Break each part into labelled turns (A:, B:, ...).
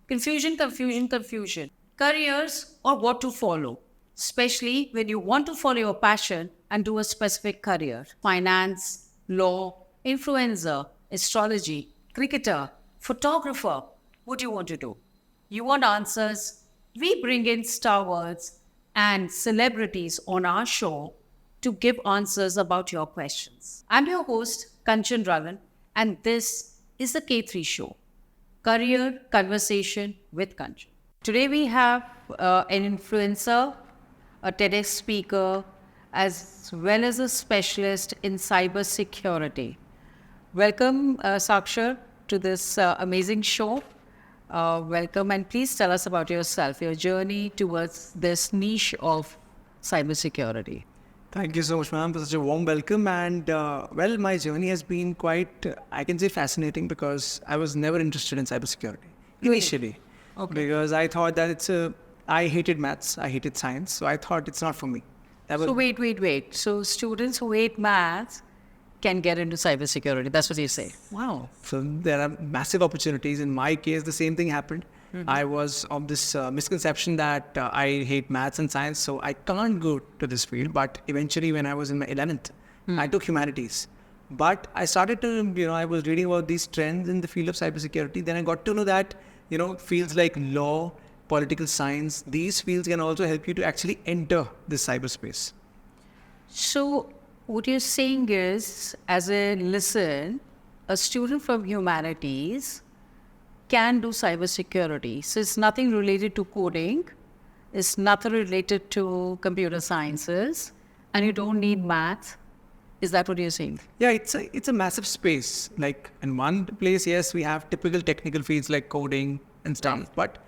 A: Confusion, confusion, confusion. Careers or what to follow, especially when you want to follow your passion and do a specific career. Finance, law, influencer, astrology, cricketer, photographer. What do you want to do? You want answers? We bring in stars and celebrities on our show to give answers about your questions. I'm your host, Kanchan Ravan, and this is the K3 Show, Career Conversation with Kanchan. Today we have an influencer, a TEDx speaker, as well as a specialist in cybersecurity. Welcome, Sakshar, to this amazing show. Welcome, and please tell us about yourself, your journey towards this niche of cybersecurity.
B: Thank you so much, ma'am, for such a warm welcome. And my journey has been quite, I can say, fascinating because I was never interested in cybersecurity initially.
A: Okay.
B: Because I thought that I hated maths, I hated science, so I thought it's not for me.
A: So wait. So students who hate maths can get into cybersecurity. That's what you say. Wow.
B: So there are massive opportunities. In my case, the same thing happened. Mm-hmm. I was of this misconception that I hate maths and science, so I can't go to this field. But eventually, when I was in my 11th, I took humanities. But I started to, I was reading about these trends in the field of cybersecurity. Then I got to know that, fields like law, political science, these fields can also help you to actually enter this cyberspace.
A: So what you're saying is, as a student from humanities can do cybersecurity. So it's nothing related to coding, it's nothing related to computer sciences, and you don't need math. Is that what you're saying?
B: Yeah, it's a massive space. Like in one place, yes, we have typical technical fields like coding and stuff.
A: Right.
B: But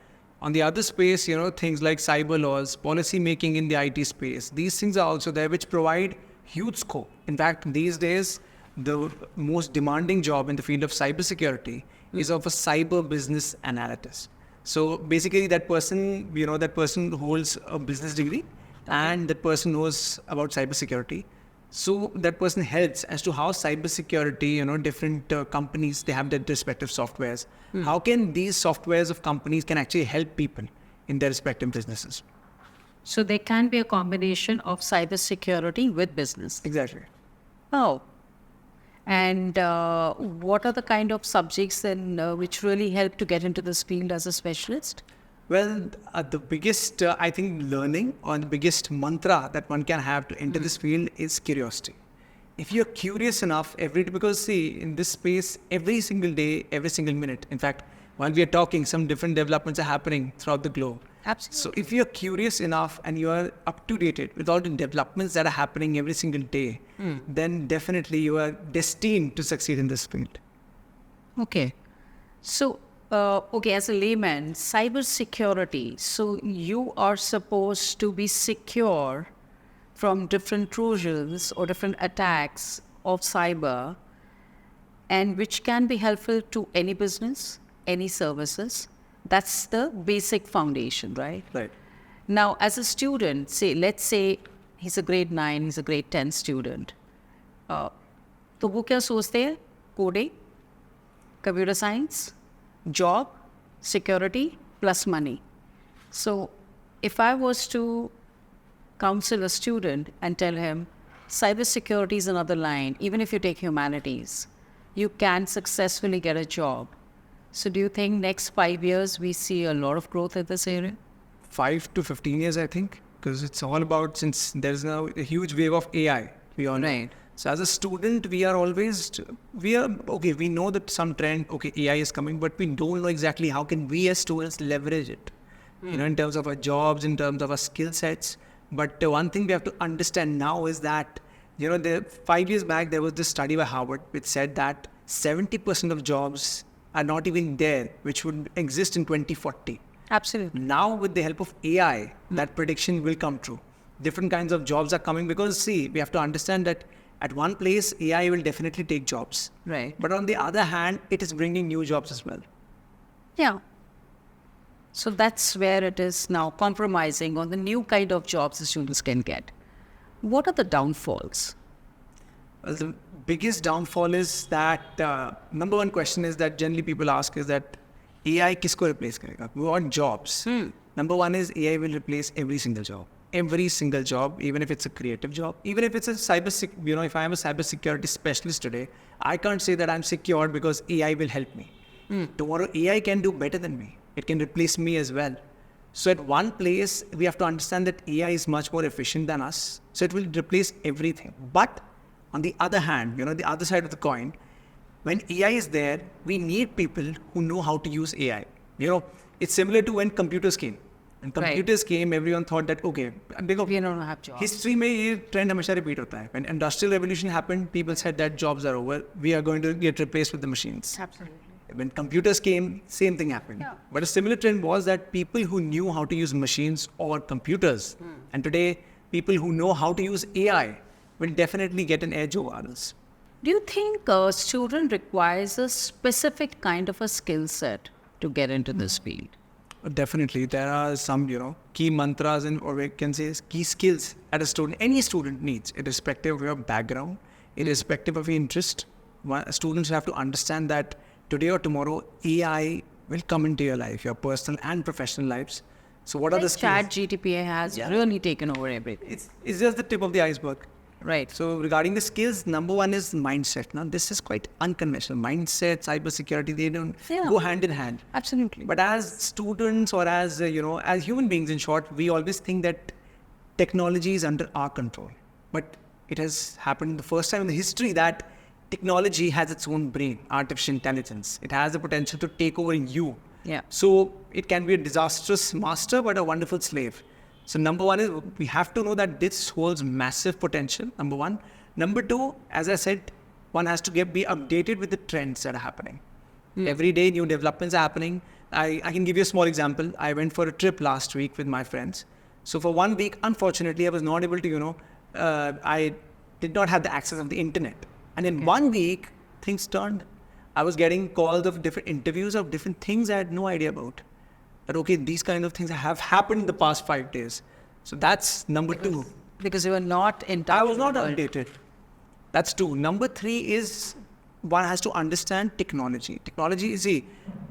B: on the other space, things like cyber laws, policy making in the IT space, these things are also there which provide huge scope. In fact, these days, the most demanding job in the field of cybersecurity is of a cyber business analyst. So basically that person holds a business degree and that person knows about cybersecurity. So that person helps as to how cybersecurity, different companies, they have their respective softwares. How can these softwares of companies can actually help people in their respective businesses?
A: So there can be a combination of cybersecurity with business.
B: Exactly.
A: Oh. And what are the kind of subjects then which really help to get into this field as a specialist?
B: Well, the biggest, I think, learning or the biggest mantra that one can have to enter this field is curiosity. If you're curious enough because see, in this space, every single day, every single minute, in fact, while we are talking, some different developments are happening throughout the globe.
A: Absolutely.
B: So if you're curious enough and you are up to date with all the developments that are happening every single day, then definitely you are destined to succeed in this field.
A: Okay. So, as a layman, cybersecurity, so you are supposed to be secure from different trojans or different attacks of cyber, and which can be helpful to any business, any services. That's the basic foundation, right?
B: Right.
A: Now, as a student, let's say he's a grade 9, he's a grade 10 student. तो वो क्या सोचते हैं? Coding, computer science, job, security, plus money. So if I was to counsel a student and tell him, cybersecurity is another line, even if you take humanities, you can successfully get a job. So do you think next 5 years we see a lot of growth in this area?
B: 5 to 15 years, I think, because it's all about, since there's now a huge wave of AI, we all know.
A: Right.
B: So as a student, we know that some trend, AI is coming, but we don't know exactly how can we as students leverage it, in terms of our jobs, in terms of our skill sets. But one thing we have to understand now is that, 5 years back, there was this study by Harvard which said that 70% of jobs are not even there, which would exist in 2040.
A: Absolutely.
B: Now, with the help of AI, that prediction will come true. Different kinds of jobs are coming because, we have to understand that at one place, AI will definitely take jobs.
A: Right.
B: But on the other hand, it is bringing new jobs as well.
A: Yeah. So that's where it is now compromising on the new kind of jobs the students can get. What are the downfalls?
B: Well, the biggest downfall is that, number one question is that generally people ask is that AI किसको replace करेगा? What jobs? Number one is AI will replace every single job. Every single job, even if it's a creative job, even if it's a if I am a cybersecurity specialist today, I can't say that I'm secure because AI will help me. Tomorrow, AI can do better than me. It can replace me as well. So at one place, we have to understand that AI is much more efficient than us. So it will replace everything. But on the other hand, the other side of the coin, when AI is there, we need people who know how to use AI. It's similar to when computers came. When computers came, everyone thought that, okay, because
A: We don't have jobs.
B: history में ये trend हमेशा repeat होता है. When industrial revolution happened, people said that jobs are over. We are going to get replaced with the machines.
A: Absolutely.
B: When computers came, same thing happened.
A: Yeah.
B: But a similar trend was that people who knew how to use machines or computers, and today people who know how to use AI will definitely get an edge over others.
A: Do you think a student requires a specific kind of a skill set to get into this field?
B: Definitely, there are some, key mantras or we can say key skills that any student needs, irrespective of your background, irrespective of your interest. Students have to understand that today or tomorrow, AI will come into your life, your personal and professional lives. So what are the skills?
A: Chat GTP has really taken over everything.
B: It's just the tip of the iceberg.
A: Right.
B: So regarding the skills, number one is mindset. Now this is quite unconventional. Mindset, cybersecurity, they don't go hand in hand.
A: Absolutely.
B: But as students or as, as human beings in short, we always think that technology is under our control. But it has happened the first time in the history that technology has its own brain, artificial intelligence. It has the potential to take over you.
A: Yeah.
B: So it can be a disastrous master, but a wonderful slave. So number one is we have to know that this holds massive potential, number one. Number two, as I said, one has to be updated with the trends that are happening. Every day new developments are happening. I can give you a small example. I went for a trip last week with my friends. So for 1 week, unfortunately, I was not able to, I did not have the access of the internet. And in 1 week, things turned. I was getting calls of different interviews of different things I had no idea about. That, okay, these kind of things have happened in the past 5 days. So that's number two.
A: Because you were not in touch.
B: I was not
A: with the world.
B: updated. That's two. Number three is one has to understand technology. Technology is,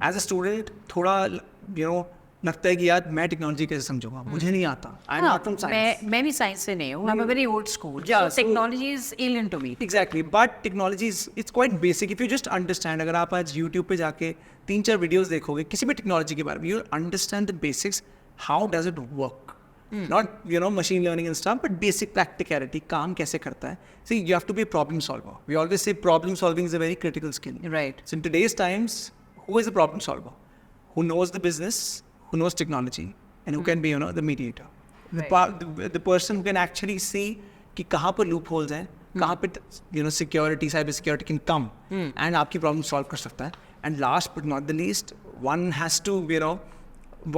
B: as a student, थोड़ा, लगता है कि यार मैं technology कैसे समझूंगा मुझे नहीं आता I am not from science
A: मैं भी साइंस से नहीं हूँ. I'm a very old school.
B: Yeah,
A: So
B: so-
A: technology is alien to me.
B: Exactly but technology it's quite basic if you just understand अगर आप आज यूट्यूब पे जाके 3-4 वीडियोस देखोगे किसी भी टेक्नोलॉजी के बारे में you understand the basics how does it work not machine learning and stuff but basic practicality काम कैसे करता है see you have to be problem solver we always say problem solving is a very critical skill
A: Right.
B: So in today's times, who is a problem solver? Who knows the business, who knows technology, and who can be, the mediator. The person who can actually see कि कहाँ पर loopholes हैं, कहाँ पे security, cyber security can come, and आपकी problem solve कर सकता है. And last but not the least, one has to,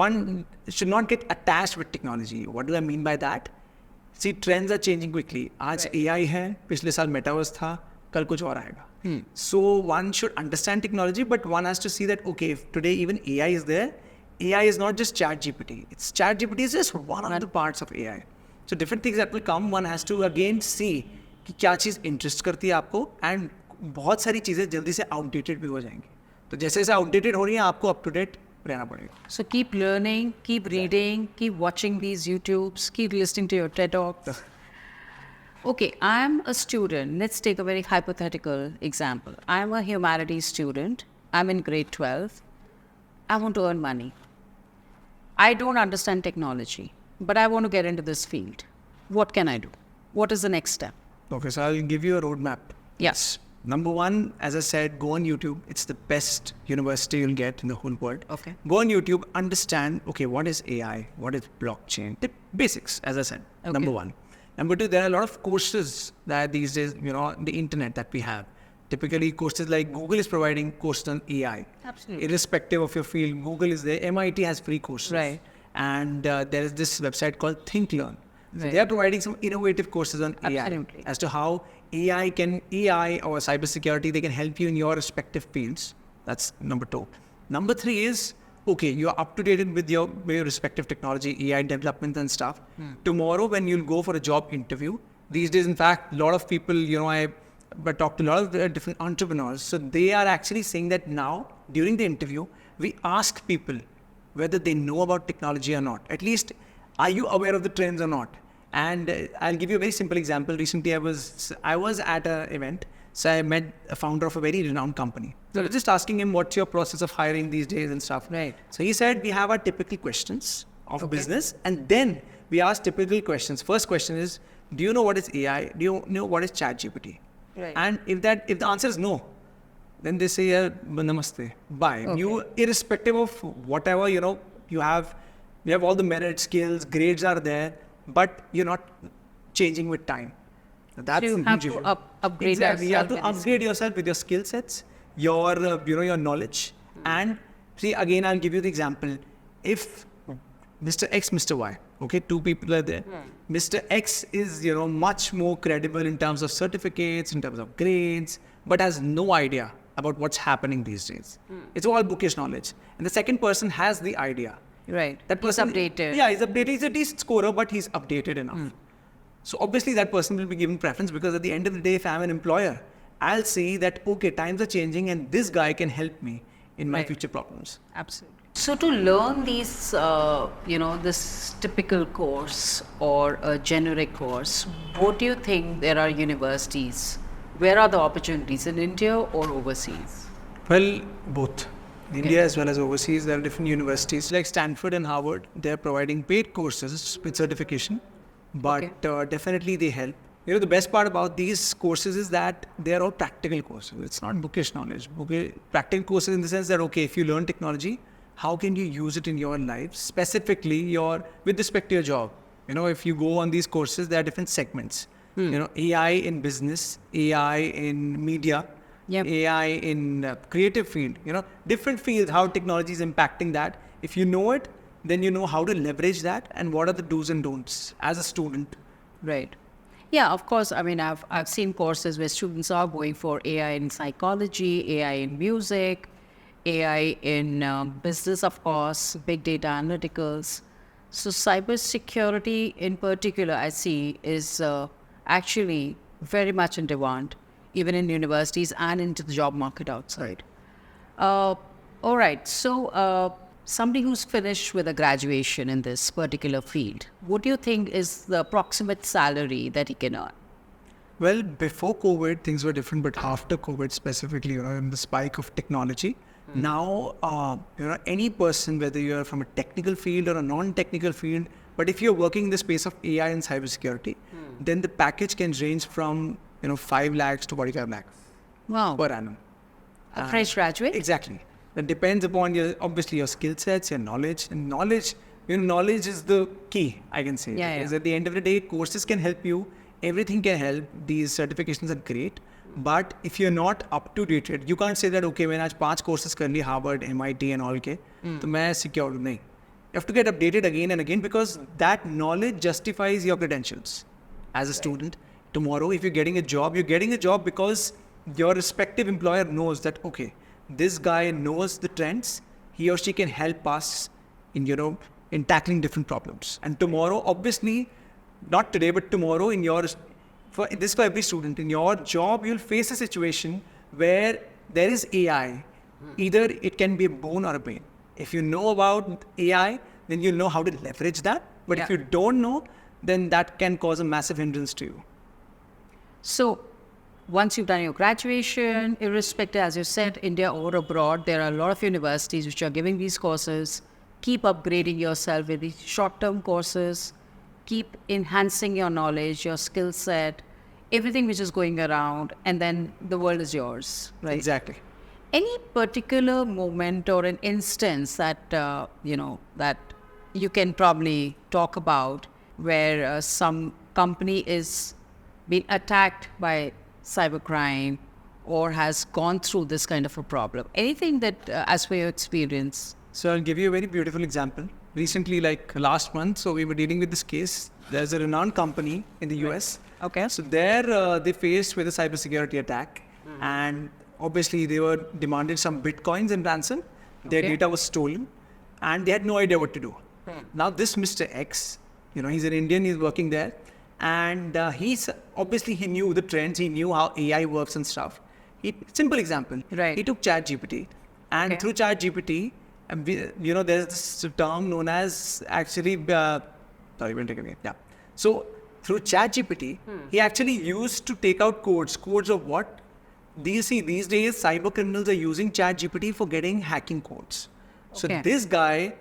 B: one should not get attached with technology. What do I mean by that? See, trends are changing quickly. आज AI है, पिछले साल metaverse था, कल कुछ और आएगा. So one should understand technology, but one has to see that, okay, if today even AI is there, AI is not just ChatGPT. ChatGPT is just one of the parts of AI. So different things that will come, one has to again see कि क्या चीज़ interest करती है आपको and बहुत सारी चीज़ें जल्दी से outdated भी हो जाएंगी. तो जैसे जैसे outdated हो रही हैं आपको up to date रहना पड़ेगा.
A: So keep learning, keep reading, keep watching these YouTubes, keep listening to your TED Talks. Okay, I'm a student. Let's take a very hypothetical example. I'm a humanities student. I'm in grade 12. I want to earn money. I don't understand technology, but I want to get into this field. What can I do? What is the next step?
B: Okay, so I'll give you a roadmap.
A: Yes.
B: Number one, as I said, go on YouTube. It's the best university you'll get in the whole world.
A: Okay.
B: Go on YouTube, understand, okay, what is AI? What is blockchain? The basics, as I said,
A: Okay.
B: number one. Number two, there are a lot of courses that these days, on the internet that we have. Typically, courses like Google is providing courses on AI.
A: Absolutely.
B: Irrespective of your field, Google is there. MIT has free courses.
A: Right.
B: And there is this website called ThinkLearn. So
A: Right.
B: they are providing some innovative courses on
A: Absolutely.
B: AI as to how AI or cybersecurity, they can help you in your respective fields. That's number two. Number three is, okay, you're up to date with your respective technology, AI development and stuff. Tomorrow, when you'll go for a job interview, these days, in fact, a lot of people, I talked to a lot of different entrepreneurs. So they are actually saying that now, during the interview, we ask people whether they know about technology or not. At least, are you aware of the trends or not? And I'll give you a very simple example. Recently, I was at an event, so I met a founder of a very renowned company. So I was just asking him, what's your process of hiring these days and stuff.
A: Right.
B: So he said, we have our typical questions of business, and then we ask typical questions. First question is, do you know what is AI? Do you know what is ChatGPT?
A: Right.
B: And if the answer is no, then they say, yeah, namaste, bye.
A: Okay.
B: You, irrespective of whatever, you have all the merit, skills, grades are there, but you're not changing with time. That's
A: You
B: a
A: have
B: huge
A: to
B: issue.
A: upgrade
B: Exactly. You have to
A: yourself with
B: upgrade yourself with your skill sets, your, your knowledge. And see, again, I'll give you the example. If Mr. X, Mr. Y, okay, two people are there. Mr. X is, much more credible in terms of certificates, in terms of grades, but has no idea about what's happening these days. It's all bookish knowledge. And the second person has the idea.
A: Right.
B: That
A: He's
B: person,
A: updated.
B: Yeah, he's updated. He's a decent scorer, but he's updated enough. So obviously that person will be given preference, because at the end of the day, if I'm an employer, I'll say that, okay, times are changing and this guy can help me in my
A: Right.
B: future problems.
A: Absolutely. So to learn these, this typical course or a generic course, what do you think there are universities? Where are the opportunities, in India or overseas?
B: Well, both. In India as well as overseas, there are different universities like Stanford and Harvard. They're providing paid courses with certification, but definitely they help. The best part about these courses is that they are all practical courses. It's not bookish knowledge. Practical courses in the sense that, okay, if you learn technology, how can you use it in your life, specifically with respect to your job? If you go on these courses, there are different segments. AI in business, AI in media,
A: Yep.
B: AI in creative field, different fields, how technology is impacting that. If you know it, then you know how to leverage that and what are the do's and don'ts as a student.
A: Right. Yeah, of course. I mean, I've seen courses where students are going for AI in psychology, AI in music, AI in business, of course, big data analyticals. So cybersecurity in particular, I see, is actually very much in demand, even in universities and into the job market outside. All right. So somebody who's finished with a graduation in this particular field, what do you think is the approximate salary that he can earn?
B: Well, before COVID, things were different, but after COVID specifically, in the spike of technology, now, any person, whether you're from a technical field or a non-technical field, but if you're working in the space of AI and cybersecurity, then the package can range from, 5 lakhs to 45 lakhs
A: Wow.
B: per annum.
A: A fresh graduate?
B: Exactly. That depends upon obviously your skill sets, your knowledge. And knowledge is the key, I can say.
A: Yeah,
B: Because
A: yeah.
B: at the end of the day, courses can help you. Everything can help. These certifications are great. But if you're not up to date, you can't say that, okay, मैंने आज 5 courses कर ली Harvard, MIT and all के, तो मैं secure नहीं. You have to get updated again and again, because that knowledge justifies your credentials as a student. Tomorrow, if you're getting a job because your respective employer knows that, okay, this guy knows the trends, he or she can help us in, in tackling different problems. And tomorrow, obviously, not today, but tomorrow for every student, in your job, you'll face a situation where there is AI. Either it can be a boon or a bane. If you know about AI, then you'll know how to leverage that. But if
A: Yeah.
B: you don't know, then that can cause a massive hindrance to you.
A: So once you've done your graduation, irrespective, as you said, India or abroad, there are a lot of universities which are giving these courses. Keep upgrading yourself with these short-term courses. Keep enhancing your knowledge, your skill set, everything which is going around, and then the world is yours, right?
B: Exactly.
A: Any particular moment or an instance that, that you can probably talk about where some company is being attacked by cybercrime or has gone through this kind of a problem? Anything that, as per your experience?
B: So I'll give you a very beautiful example. Recently, like last month, so we were dealing with this case. There's a renowned company in the US.
A: Okay.
B: So there they faced with a cybersecurity attack, and obviously they were demanded some bitcoins in ransom. Their
A: Okay.
B: data was stolen, and they had no idea what to do. Now this Mr. X, he's an Indian. He's working there, and he knew the trends. He knew how AI works and stuff. Simple example.
A: Right.
B: He took ChatGPT, and
A: Okay.
B: through ChatGPT, And there's this term known as actually, sorry, we'll take it again. Yeah. So through ChatGPT, he actually used to take out codes of what? These days, cyber criminals are using ChatGPT for getting hacking codes. So
A: Okay.
B: this guy,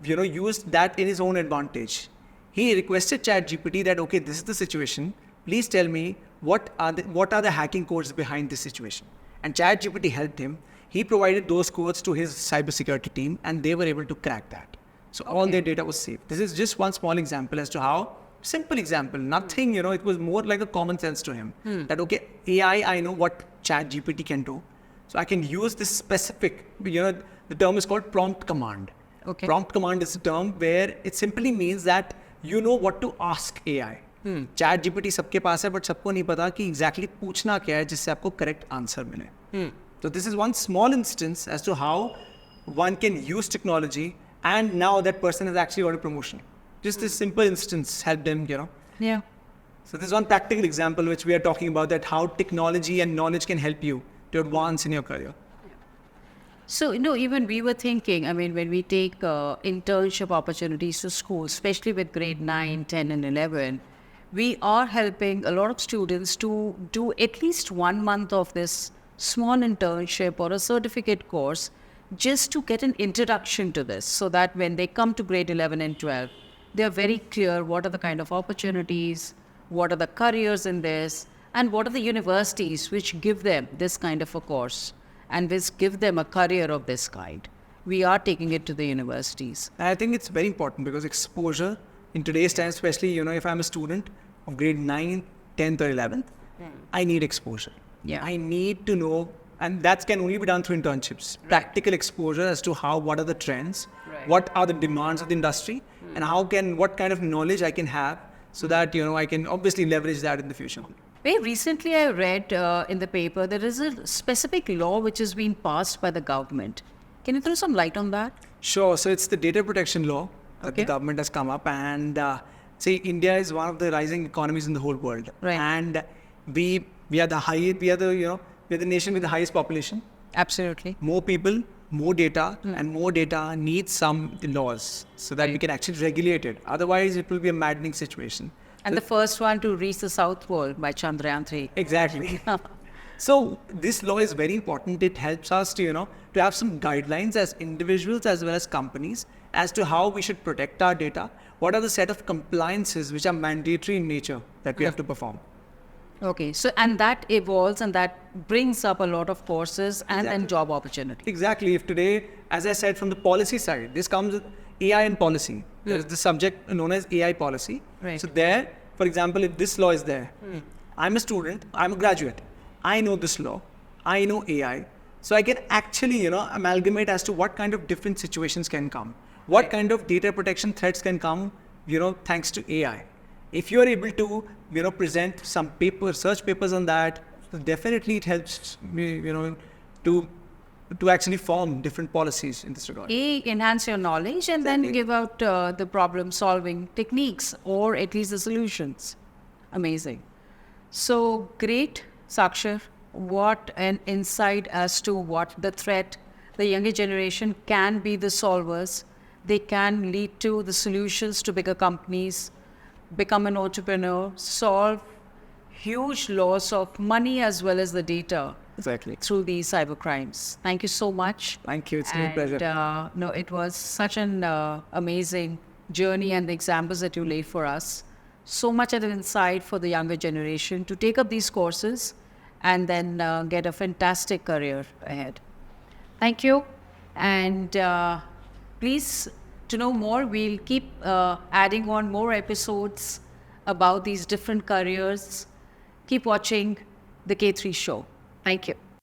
B: used that in his own advantage. He requested ChatGPT that, okay, this is the situation. Please tell me what are the hacking codes behind this situation. And ChatGPT helped him. He provided those codes to his cybersecurity team, and they were able to crack that. So all their data was safe. This is just one small example as to how, simple example, nothing, it was more like a common sense to him. That, okay, AI, I know what ChatGPT can do. So I can use this specific, the term is called prompt command.
A: Okay.
B: Prompt command is a term where it simply means that you know what to ask AI. ChatGPT सबके पास है, but सबको नहीं पता कि exactly पूछना क्या है जिससे आपको correct answer मिले. So this is one small instance as to how one can use technology, and now that person has actually got a promotion. Just this simple instance helped them,
A: Yeah.
B: So this is one practical example which we are talking about, that how technology and knowledge can help you to advance in your career.
A: So, even we were thinking, when we take internship opportunities to school, especially with grade 9, 10, and 11, we are helping a lot of students to do at least 1 month of this small internship or a certificate course just to get an introduction to this, so that when they come to grade 11 and 12, they are very clear what are the kind of opportunities, what are the careers in this, and what are the universities which give them this kind of a course and which give them a career of this kind. We are taking it to the universities.
B: I think it's very important because exposure in today's time, especially, if I'm a student of grade 9, 10th or 11th, I need exposure.
A: Yeah.
B: I need to know, and that can only be done through internships. Practical exposure as to what are the trends, what are the demands of the industry, and what kind of knowledge I can have so that, I can obviously leverage that in the future.
A: Very recently, I read in the paper there is a specific law which has been passed by the government. Can you throw some light on that?
B: Sure. So it's the data protection law that the government has come up, and India is one of the rising economies in the whole world,
A: Right.
B: and we are the nation with the highest population.
A: Absolutely.
B: More people, more data, and more data needs some laws so that we can actually regulate it. Otherwise, it will be a maddening situation.
A: And the first one to reach the South Pole by Chandrayaan 3.
B: Exactly. So this law is very important. It helps us to have some guidelines as individuals as well as companies as to how we should protect our data. What are the set of compliances which are mandatory in nature that we have to perform?
A: Okay, so and that evolves and that brings up a lot of courses and job opportunities.
B: Exactly. If today, as I said, from the policy side, this comes with AI and policy. There's the subject known as AI policy.
A: Right.
B: So there, for example, if this law is there, I'm a student, I'm a graduate, I know this law, I know AI, so I can actually, amalgamate as to what kind of different situations can come, what kind of data protection threats can come, thanks to AI. If you are able to, present some search papers on that, so definitely it helps me, to actually form different policies in this regard.
A: Enhance your knowledge and then give out the problem solving techniques or at least the solutions. Amazing. So great, Sakshar. What an insight as to what the threat the younger generation can be the solvers. They can lead to the solutions to bigger companies, become an entrepreneur, solve huge loss of money as well as the data.
B: Exactly.
A: Through these cyber crimes. Thank you so much.
B: Thank you. It's been a pleasure.
A: No, it was such an amazing journey and the examples that you laid for us. So much of an insight for the younger generation to take up these courses and then get a fantastic career ahead. Thank you. And please, to know more, we'll keep adding on more episodes about these different careers. Keep watching the K3 show. Thank you.